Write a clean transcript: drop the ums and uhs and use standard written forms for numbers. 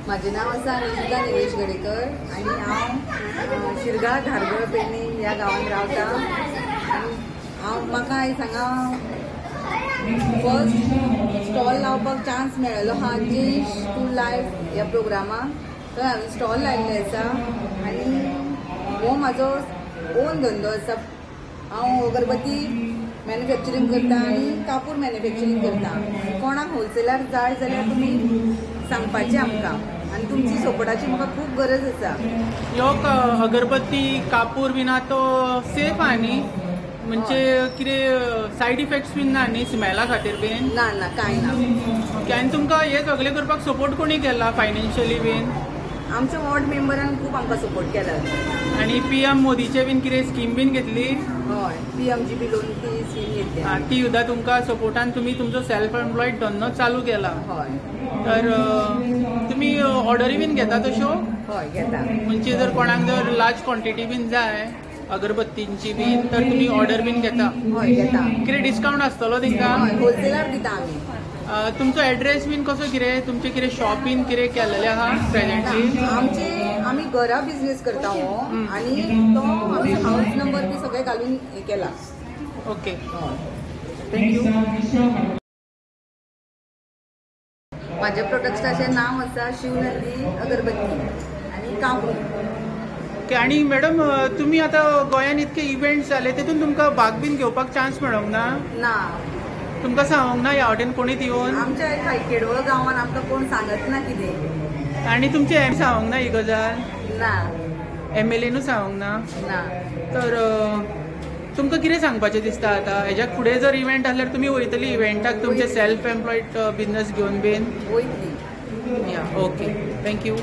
माझे नाव आसा निकिता निलेश गडेकर आणि हांव शिरगांव धारगळ पेडणे ह्या गांवांत रावता आनी म्हाका आयज हांगा फर्स्ट स्टॉल लावपाक चान्स मेळ्ळो हा जी स्कूल लायफ ह्या प्रोग्रामाक थंय हांवें स्टॉल लायिल्लें आसा आनी हो म्हाजो ओन धंदो आसा। हांव अगरबत्ती मॅन्युफॅक्चरींग करता आनी कापूर मॅन्युफॅक्चरींग करता। कोणाक होलसेलार जाय जाल्यार तुमी सांगपाचें आमकां आनी तुमची सपोर्टाची म्हाका खूब गरज आसा। ह्यो अगरबत्ती कापूर बीन तो सेफ आहा न्ही, म्हणजे कितें सायड इफेक्ट्स बीन ना न्ही स्मेला खातीर बीन? ना ना कांय ना। ओके, आनी तुमकां हे सगळें करपाक सपोर्ट कोणी केला फायनान्शियली बीन? आमच्या वॉर्ड मेंबरान खूब आमकां सपोर्ट केला। आनी PM मोदीचे बीन कितें स्कीम बीन घेतली? हय, PMGP लोन ती स्कीम घेतली। ती सुद्दां तुमकां सपोर्टान तुमी तुमचो सेल्फ एम्प्लॉयड धंदो चालू केला। हय। तर तुमी ऑर्डरी बीन घेता तश्यो? हय घेता। म्हणजे जर कोणाक जर लार्ज क्वॉन्टिटी बीन जाय अगरबत्तींची बीन तर तुमी ऑर्डर बीन घेता? हय घेता। कितें डिस्कावंट आसतलो तेंकां? हय, होलसेलार दिता आमी। तुमचो एड्रेस बीन कसो कितें? तुमचें कितें शॉप बीन कितें केल्लेलें आहा प्रेझेंटली? आमी घरा बिझनेस करता हो आनी तो आमी हाऊस नंबर बी सगळे घालून हे केला। Okay, thank you. माझ्या प्रोडक्ट्साचें नाव आसा शिवनंदी अगरबत्ती आनी कापूर। ओके, आनी मॅडम तुमी आतां गोंयान इतके इव्हेंट्स जाले तितून तुमकां भाग बीन घेवपाक चान्स मेळोंक ना? ना, तुमकां सांगोंक ना ह्या वाटेन कोणीच येवन? आमच्या केडवळ गांवान आमकां कोण सांगत ना कितें। आनी तुमचे सांगोंक ना ही गजाल? ना। MLAनूच सांगोंक ना? ना। तर तुमकां कितें सांगपाचें दिसता आतां? हेज्या फुडें जर इव्हेंट आसल्यार तुमी वयतली इव्हेंटाक तुमचे सेल्फ एम्प्लॉयड बिझनेस घेवन बीन? वयतली। या, ओके, थँक्यू।